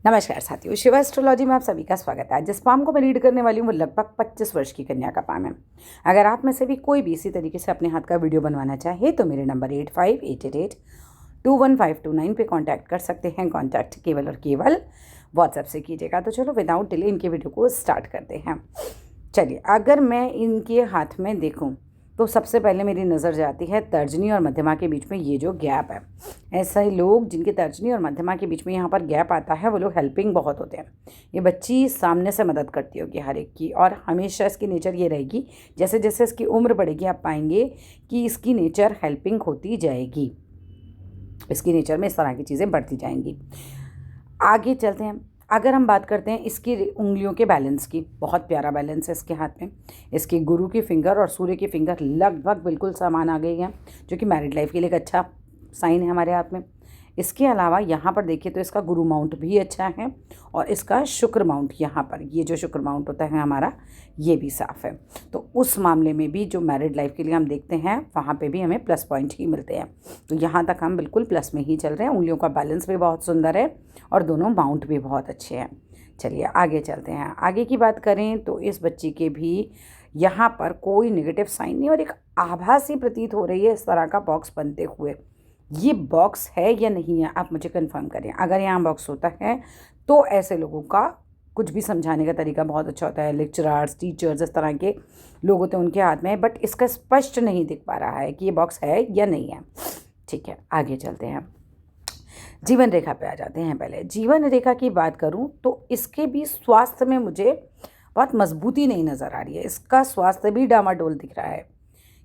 नमस्कार साथियों, शिवा एस्ट्रोलॉजी में आप सभी का स्वागत है। जिस पाम को मैं रीड करने वाली हूँ वो लगभग 25 वर्ष की कन्या का पाम है। अगर आप में से भी कोई भी इसी तरीके से अपने हाथ का वीडियो बनवाना चाहे तो मेरे नंबर 8588821529 पे कांटेक्ट कर सकते हैं। कांटेक्ट केवल और केवल व्हाट्सएप से कीजिएगा। तो चलो विदाउट डिले इनके वीडियो को स्टार्ट करते हैं। चलिए, अगर मैं इनके हाथ में देखूँ तो सबसे पहले मेरी नज़र जाती है तर्जनी और मध्यमा के बीच में ये जो गैप है। ऐसे ही लोग जिनके तर्जनी और मध्यमा के बीच में यहाँ पर गैप आता है वो लोग हेल्पिंग बहुत होते हैं। ये बच्ची सामने से मदद करती होगी हर एक की, और हमेशा इसकी नेचर ये रहेगी। जैसे जैसे इसकी उम्र बढ़ेगी आप पाएंगे कि इसकी नेचर हेल्पिंग होती जाएगी। इसकी नेचर में इस तरह की चीज़ें बढ़ती जाएंगी। आगे चलते हैं। अगर हम बात करते हैं इसकी उंगलियों के बैलेंस की, बहुत प्यारा बैलेंस है इसके हाथ में। इसकी गुरु की फिंगर और सूर्य की फिंगर लगभग बिल्कुल समान आ गई है, जो कि मैरिड लाइफ के लिए एक अच्छा साइन है हमारे हाथ में। इसके अलावा यहाँ पर देखिए तो इसका गुरु माउंट भी अच्छा है, और इसका शुक्र माउंट यहाँ पर, ये जो शुक्र माउंट होता है हमारा, ये भी साफ़ है। तो उस मामले में भी जो मैरिड लाइफ के लिए हम देखते हैं वहाँ पे भी हमें प्लस पॉइंट ही मिलते हैं। तो यहाँ तक हम बिल्कुल प्लस में ही चल रहे हैं। उंगलियों का बैलेंस भी बहुत सुंदर है और दोनों माउंट भी बहुत अच्छे हैं। चलिए आगे चलते हैं। आगे की बात करें तो इस बच्ची के भी यहाँ पर कोई नेगेटिव साइन नहीं, और एक आभासी प्रतीत हो रही है इस तरह का बॉक्स बनते हुए। ये बॉक्स है या नहीं है आप मुझे कंफर्म करें। अगर यहाँ बॉक्स होता है तो ऐसे लोगों का कुछ भी समझाने का तरीका बहुत अच्छा होता है। लेक्चरर्स, टीचर्स, इस तरह के लोग होते हैं उनके हाथ में, बट इसका स्पष्ट नहीं दिख पा रहा है कि ये बॉक्स है या नहीं है। ठीक है, आगे चलते हैं। जीवन रेखा पे आ जाते हैं। पहले जीवन रेखा की बात करूं तो इसके भी स्वास्थ्य में मुझे बहुत मजबूती नहीं नज़र आ रही है। इसका स्वास्थ्य भी डामाडोल दिख रहा है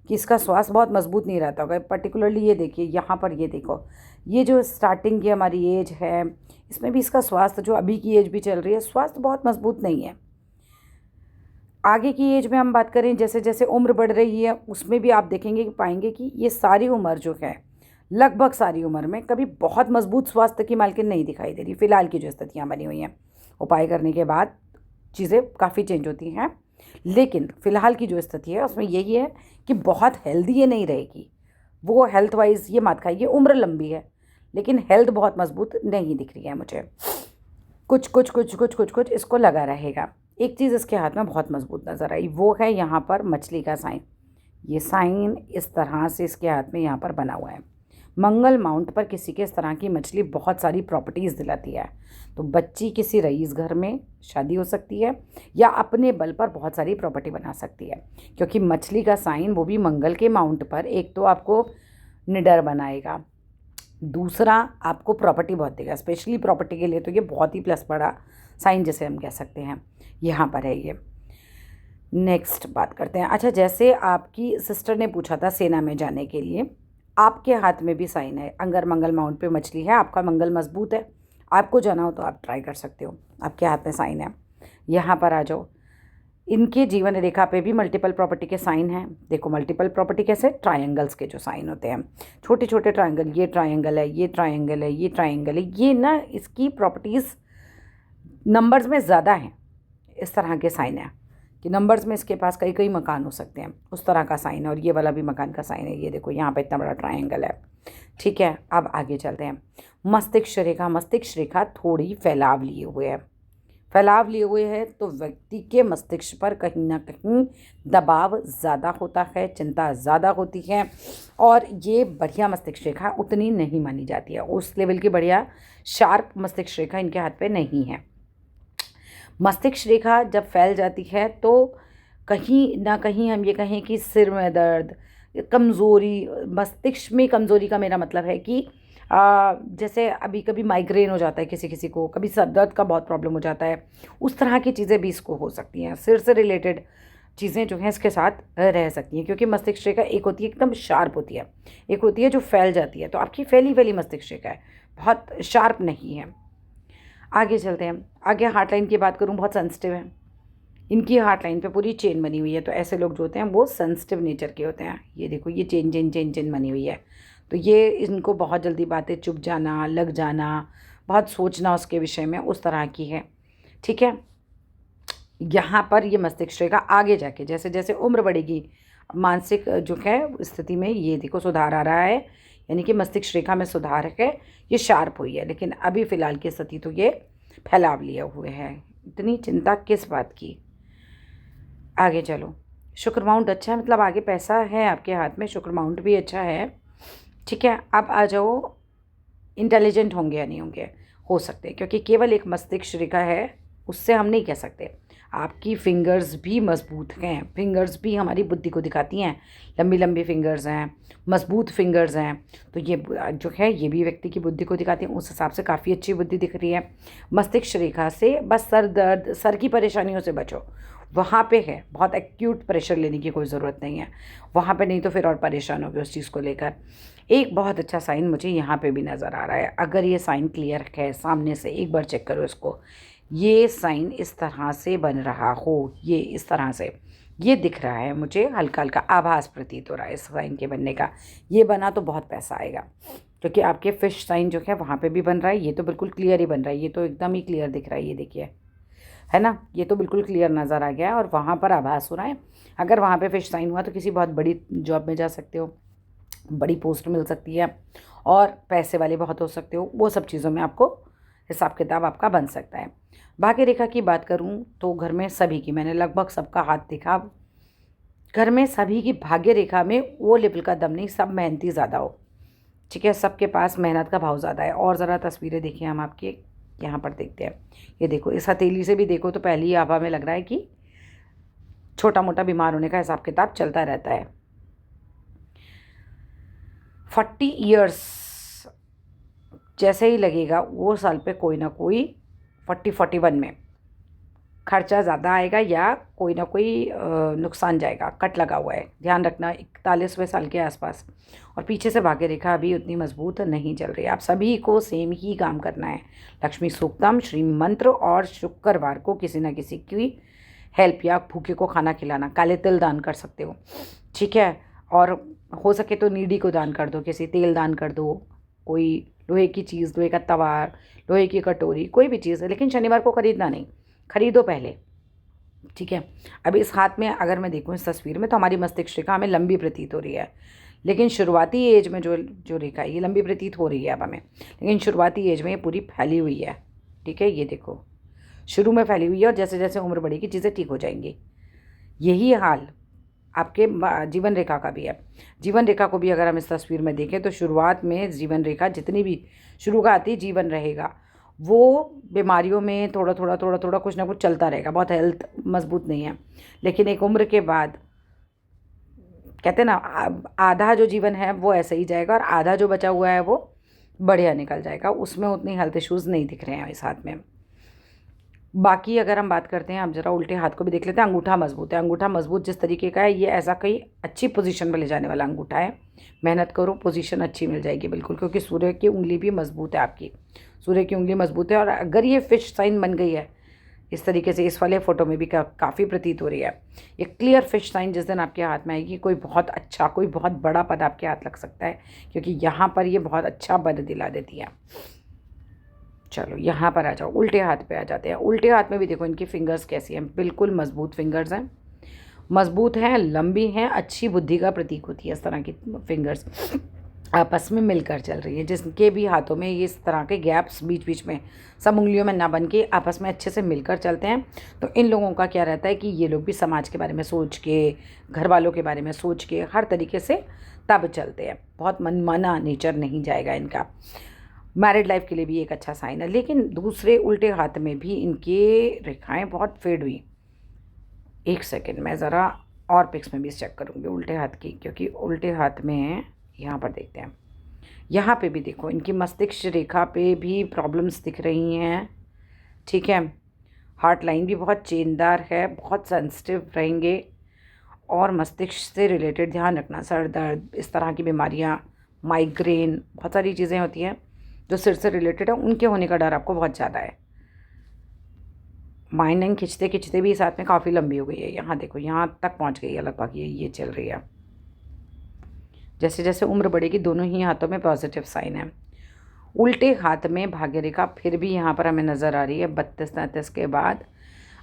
कि इसका स्वास्थ्य बहुत मजबूत नहीं रहता होगा। पर्टिकुलरली ये देखिए यहाँ पर, ये देखो, ये जो स्टार्टिंग की हमारी एज है इसमें भी इसका स्वास्थ्य, जो अभी की एज भी चल रही है, स्वास्थ्य बहुत मजबूत नहीं है। आगे की एज में हम बात करें, जैसे जैसे उम्र बढ़ रही है उसमें भी आप देखेंगे कि पाएंगे कि ये सारी उम्र जो है, लगभग सारी उम्र में कभी बहुत मजबूत स्वास्थ्य की मालकिन नहीं दिखाई दे रही। फिलहाल की जो स्थितियाँ बनी हुई हैं, उपाय करने के बाद चीज़ें काफ़ी चेंज होती हैं, लेकिन फ़िलहाल की जो स्थिति है उसमें यही है कि बहुत हेल्दी ये नहीं रहेगी। वो हेल्थ वाइज ये मत खाइए। उम्र लंबी है लेकिन हेल्थ बहुत मजबूत नहीं दिख रही है मुझे। कुछ कुछ कुछ कुछ कुछ कुछ इसको लगा रहेगा। एक चीज़ इसके हाथ में बहुत मजबूत नज़र आई, वो है यहाँ पर मछली का साइन। ये साइन इस तरह से इसके हाथ में यहाँ पर बना हुआ है। मंगल माउंट पर किसी के इस तरह की मछली बहुत सारी प्रॉपर्टीज़ दिलाती है। तो बच्ची किसी रईस घर में शादी हो सकती है या अपने बल पर बहुत सारी प्रॉपर्टी बना सकती है, क्योंकि मछली का साइन, वो भी मंगल के माउंट पर, एक तो आपको निडर बनाएगा, दूसरा आपको प्रॉपर्टी बहुत देगा। स्पेशली प्रॉपर्टी के लिए तो ये बहुत ही प्लस बड़ा साइन जैसे हम कह सकते हैं यहाँ पर है ये। नेक्स्ट बात करते हैं। अच्छा, जैसे आपकी सिस्टर ने पूछा था सेना में जाने के लिए, आपके हाथ में भी साइन है। अगर मंगल माउंट पे मछली है, आपका मंगल मजबूत है, आपको जाना हो तो आप ट्राई कर सकते हो। आपके हाथ में साइन है। यहाँ पर आ जाओ। इनके जीवन रेखा पे भी मल्टीपल प्रॉपर्टी के साइन हैं। देखो मल्टीपल प्रॉपर्टी कैसे, ट्रायंगल्स के जो साइन होते हैं, छोटे छोटे ट्रायंगल, ये ट्रायंगल है, ये ट्रायंगल है, ये ट्रायंगल है, ये ना इसकी प्रॉपर्टीज़ नंबर्स में ज़्यादा हैं। इस तरह के साइन है कि नंबर्स में इसके पास कई कई मकान हो सकते हैं, उस तरह का साइन है। और ये वाला भी मकान का साइन है। ये देखो यहाँ पे इतना बड़ा ट्रायंगल है। ठीक है, अब आगे चलते हैं। मस्तिष्क रेखा। मस्तिष्क रेखा थोड़ी फैलाव लिए हुए है। फैलाव लिए हुए है तो व्यक्ति के मस्तिष्क पर कहीं ना कहीं दबाव ज़्यादा होता है, चिंता ज़्यादा होती है, और ये बढ़िया मस्तिष्क रेखा उतनी नहीं मानी जाती है। उस लेवल की बढ़िया शार्प मस्तिष्क रेखा इनके हाथ पे नहीं है। मस्तिष्क रेखा जब फैल जाती है तो कहीं ना कहीं हम ये कहें कि सिर में दर्द, कमज़ोरी, मस्तिष्क में कमज़ोरी का मेरा मतलब है कि जैसे अभी कभी माइग्रेन हो जाता है किसी किसी को, कभी सर दर्द का बहुत प्रॉब्लम हो जाता है, उस तरह की चीज़ें भी इसको हो सकती हैं। सिर से रिलेटेड चीज़ें जो हैं इसके साथ रह सकती हैं, क्योंकि मस्तिष्क रेखा एक होती है एकदम शार्प होती है, एक होती है जो फैल जाती है। तो आपकी फैली फैली मस्तिष्क रेखा है, बहुत शार्प नहीं है। आगे चलते हैं। आगे हार्ट लाइन की बात करूँ, बहुत सेंसिटिव है। इनकी हार्ट लाइन पे पूरी चेन बनी हुई है। तो ऐसे लोग जो होते हैं वो सेंसिटिव नेचर के होते हैं। ये देखो, ये चेन चेन चेन चेन बनी हुई है। तो ये इनको बहुत जल्दी बातें चुप जाना, लग जाना, बहुत सोचना उसके विषय में, उस तरह की है। ठीक है, यहाँ पर ये मस्तिष्क रेखा आगे जाके जैसे जैसे उम्र बढ़ेगी, मानसिक जो है स्थिति में ये देखो सुधार आ रहा है, यानी कि मस्तिष्क रेखा में सुधार है, ये शार्प हुई है। लेकिन अभी फ़िलहाल की स्थिति तो ये फैलाव लिए हुए हैं। इतनी चिंता किस बात की। आगे चलो, शुक्र माउंट अच्छा है, मतलब आगे पैसा है आपके हाथ में, शुक्र माउंट भी अच्छा है। ठीक है, अब आ जाओ इंटेलिजेंट होंगे या नहीं होंगे, हो सकते हैं, क्योंकि केवल एक मस्तिष्क रेखा है, उससे हम नहीं कह सकते। आपकी फिंगर्स भी मजबूत हैं, फिंगर्स भी हमारी बुद्धि को दिखाती हैं, लंबी लंबी फिंगर्स हैं, मजबूत फिंगर्स हैं, तो ये जो है ये भी व्यक्ति की बुद्धि को दिखाती हैं। उस हिसाब से काफ़ी अच्छी बुद्धि दिख रही है। मस्तिष्क रेखा से बस सर दर्द, सर की परेशानियों से बचो, वहाँ पे है, बहुत एक्यूट प्रेशर लेने की कोई ज़रूरत नहीं है वहाँ पे, नहीं तो फिर और परेशान होगे उस चीज़ को लेकर। एक बहुत अच्छा साइन मुझे यहाँ पे भी नज़र आ रहा है। अगर ये साइन क्लियर है सामने से, एक बार चेक करो इसको, ये साइन इस तरह से बन रहा हो, ये इस तरह से ये दिख रहा है मुझे, हल्का हल्का आभास प्रतीत हो रहा है इस साइन के बनने का। ये बना तो बहुत पैसा आएगा, क्योंकि आपके फिश साइन जो है वहाँ पे भी बन रहा है, ये तो बिल्कुल क्लियर ही बन रहा है, ये तो एकदम ही क्लियर दिख रहा है, ये देखिए, है ना, ये तो बिल्कुल क्लियर नज़र आ गया है और वहाँ पर आभास हो रहा है। अगर वहाँ पे फिश साइन हुआ तो किसी बहुत बड़ी जॉब में जा सकते हो, बड़ी पोस्ट मिल सकती है और पैसे वाले बहुत हो सकते हो, वो सब चीज़ों में आपको हिसाब किताब आपका बन सकता है। भाग्य रेखा की बात करूँ तो घर में सभी की, मैंने लगभग सबका हाथ देखा, घर में सभी की भाग्य रेखा में वो लेवल का दम नहीं, सब मेहनती ज़्यादा हो। ठीक है, सबके पास मेहनत का भाव ज़्यादा है। और ज़रा तस्वीरें देखिए हम आपके यहाँ पर देखते हैं। ये देखो, इस हथेली से भी देखो तो पहली आभा में लग रहा है कि छोटा मोटा बीमार होने का हिसाब किताब चलता रहता है। 40 ईयर्स जैसे ही लगेगा वो साल पे कोई ना कोई 41 में खर्चा ज़्यादा आएगा या कोई ना कोई नुकसान जाएगा, कट लगा हुआ है, ध्यान रखना 41वें साल के आसपास। और पीछे से भाग्य रेखा अभी उतनी मजबूत नहीं चल रही है। आप सभी को सेम ही काम करना है, लक्ष्मी सूक्तम, श्री मंत्र और शुक्रवार को किसी न किसी की हेल्प या भूखे को खाना खिलाना, काले तिल दान कर सकते हो। ठीक है, और हो सके तो नीडी को दान कर दो, किसी तेल दान कर दो, कोई लोहे की चीज़, लोहे का तवा, लोहे की कटोरी, कोई भी चीज़ है, लेकिन शनिवार को खरीदना नहीं, खरीदो पहले। ठीक है, अब इस हाथ में अगर मैं देखूँ इस तस्वीर में तो हमारी मस्तिष्क रेखा हमें लंबी प्रतीत हो रही है, लेकिन शुरुआती एज में जो रेखा है ये लंबी प्रतीत हो रही है अब हमें, लेकिन शुरुआती एज में ये पूरी फैली हुई है। ठीक है, ये देखो शुरू में फैली हुई है और जैसे जैसे उम्र बढ़ेगी चीज़ें ठीक हो जाएंगी। यही हाल आपके जीवन रेखा का भी है। जीवन रेखा को भी अगर हम इस तस्वीर में देखें तो शुरुआत में जीवन रेखा जितनी भी शुरू का आती जीवन रहेगा, वो बीमारियों में थोड़ा थोड़ा कुछ ना कुछ चलता रहेगा, बहुत हेल्थ मजबूत नहीं है, लेकिन एक उम्र के बाद कहते हैं ना, आधा जो जीवन है वो ऐसे ही जाएगा और आधा जो बचा हुआ है वो बढ़िया निकल जाएगा, उसमें उतनी हेल्थ इश्यूज़ नहीं दिख रहे हैं इस हाथ में। बाकी अगर हम बात करते हैं, अब जरा उल्टे हाथ को भी देख लेते हैं। अंगूठा मजबूत है, अंगूठा मजबूत जिस तरीके का है ये ऐसा कोई अच्छी पोजीशन पर ले जाने वाला अंगूठा है। मेहनत करो, पोजीशन अच्छी मिल जाएगी बिल्कुल, क्योंकि सूर्य की उंगली भी मजबूत है आपकी, सूर्य की उंगली मजबूत है। और अगर ये फिश साइन बन गई है इस तरीके से, इस वाले फ़ोटो में भी काफ़ी प्रतीत हो रही है, ये क्लियर फिश साइन जिस दिन आपके हाथ में आएगी, कोई बहुत अच्छा, कोई बहुत बड़ा पद आपके हाथ लग सकता है, क्योंकि यहाँ पर ये बहुत अच्छा पद दिला देती है। चलो यहाँ पर आ जाओ, उल्टे हाथ पे आ जाते हैं। उल्टे हाथ में भी देखो इनकी फिंगर्स कैसी हैं, बिल्कुल मजबूत फिंगर्स हैं, मजबूत हैं, लंबी हैं, अच्छी बुद्धि का प्रतीक होती है इस तरह की फिंगर्स, आपस में मिलकर चल रही है। जिसके भी हाथों में ये इस तरह के गैप्स बीच बीच में, सब उंगलियों में ना बन के आपस में अच्छे से मिलकर चलते हैं, तो इन लोगों का क्या रहता है कि ये लोग भी समाज के बारे में सोच के, घर वालों के बारे में सोच के, हर तरीके से तब चलते हैं, बहुत मनमाना नेचर नहीं जाएगा इनका। मैरिड लाइफ के लिए भी एक अच्छा साइन है। लेकिन दूसरे उल्टे हाथ में भी इनके रेखाएं बहुत फेड हुई। एक सेकेंड, मैं ज़रा और पिक्स में भी चेक करूँगी उल्टे हाथ की, क्योंकि उल्टे हाथ में यहाँ पर देखते हैं, यहाँ पे भी देखो इनकी मस्तिष्क रेखा पे भी प्रॉब्लम्स दिख रही हैं। ठीक है, हार्ट लाइन भी बहुत चेनदार है, बहुत सेंसिटिव रहेंगे, और मस्तिष्क से रिलेटेड ध्यान रखना, सर दर्द, इस तरह की बीमारियाँ, माइग्रेन, बहुत सारी चीज़ें होती हैं जो सिर से रिलेटेड है, उनके होने का डर आपको बहुत ज़्यादा है। माइनिंग खिंचते खिंचते भी साथ में काफ़ी लंबी हो गई है, यहाँ देखो यहाँ तक पहुँच गई है लगभग, ये चल रही है। जैसे जैसे उम्र बढ़ेगी दोनों ही हाथों में पॉजिटिव साइन है। उल्टे हाथ में भाग्य रेखा फिर भी यहाँ पर हमें नज़र आ रही है 32-33 के बाद,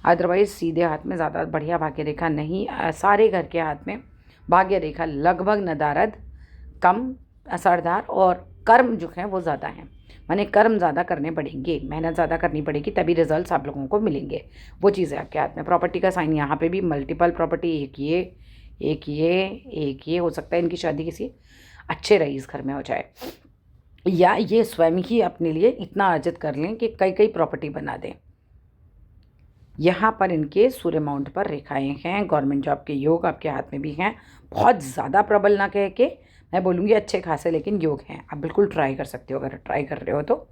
अदरवाइज़ सीधे हाथ में ज़्यादा बढ़िया भाग्य रेखा नहीं। सारे घर के हाथ में भाग्य रेखा लगभग नदारद, कम असरदार, और कर्म जो है वो ज़्यादा हैं, माने कर्म ज़्यादा करने पड़ेंगे, मेहनत ज़्यादा करनी पड़ेगी, तभी रिजल्ट्स आप लोगों को मिलेंगे। वो चीज़ है आपके हाथ में। प्रॉपर्टी का साइन यहाँ पे भी मल्टीपल प्रॉपर्टी, एक ये हो सकता है इनकी शादी किसी अच्छे रईस घर में हो जाए, या ये स्वयं ही अपने लिए इतना अर्जित कर लें कि कई कई प्रॉपर्टी बना दें। यहाँ पर इनके सूर्य माउंट पर रेखाएं हैं, गवर्नमेंट जॉब के योग आपके हाथ में भी हैं। बहुत ज़्यादा प्रबल ना कह के मैं बोलूँगी अच्छे खासे, लेकिन योग हैं। आप बिल्कुल ट्राई कर सकते हो, अगर ट्राई कर रहे हो तो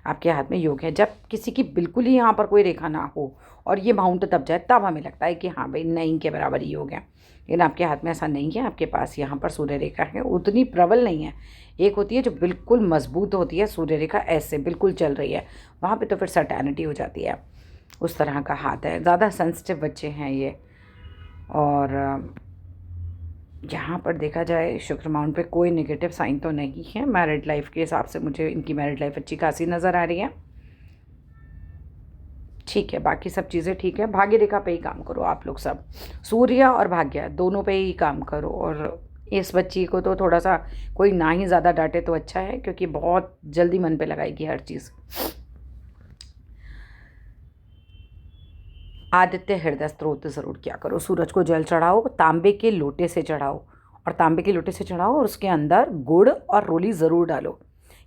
आपके हाथ में योग है। जब किसी की बिल्कुल ही यहाँ पर कोई रेखा ना हो और ये माउंट तब जाए, तब हमें लगता है कि हाँ भाई नहीं के बराबर ही योग है। लेकिन आपके हाथ में ऐसा नहीं है। आपके पास यहाँ पर सूर्य रेखा है, उतनी प्रबल नहीं है। एक होती है जो बिल्कुल मजबूत होती है, सूर्य रेखा ऐसे बिल्कुल चल रही है, वहाँ पर तो फिर सर्टेनिटी हो जाती है। उस तरह का हाथ है, ज़्यादा सेंसिटिव बच्चे हैं ये। और यहाँ पर देखा जाए शुक्र माउंट पे कोई नेगेटिव साइन तो नहीं है। मैरिड लाइफ के हिसाब से मुझे इनकी मैरिड लाइफ अच्छी खासी नज़र आ रही है। ठीक है, बाकी सब चीज़ें ठीक है। भाग्य रेखा पे ही काम करो आप लोग सब, सूर्य और भाग्य दोनों पे ही काम करो। और इस बच्ची को तो थोड़ा सा कोई ना ही ज़्यादा डांटे तो अच्छा है, क्योंकि बहुत जल्दी मन पे लगाएगी हर चीज़। आदित्य हृदय स्त्रोत ज़रूर किया करो। सूरज को जल चढ़ाओ, तांबे के लोटे से चढ़ाओ, और तांबे के लोटे से चढ़ाओ और उसके अंदर गुड़ और रोली ज़रूर डालो।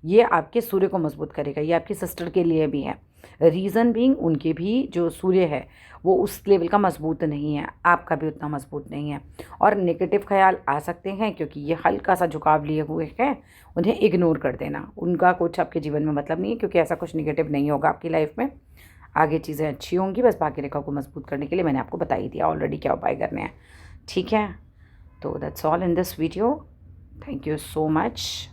ये आपके सूर्य को मजबूत करेगा। ये आपकी सिस्टर के लिए भी है। रीज़न बीइंग उनके भी जो सूर्य है वो उस लेवल का मजबूत नहीं है, आपका भी उतना मजबूत नहीं है। और नेगेटिव ख्याल आ सकते हैं, क्योंकि ये हल्का सा झुकाव लिए हुए हैं, उन्हें इग्नोर कर देना। उनका कुछ आपके जीवन में मतलब नहीं है, क्योंकि ऐसा कुछ नेगेटिव नहीं होगा आपकी लाइफ में। आगे चीज़ें अच्छी होंगी। बस भाग्य रेखा को मजबूत करने के लिए मैंने आपको बता ही दिया ऑलरेडी क्या उपाय करने हैं। ठीक है, तो that's all in this video. Thank you so much.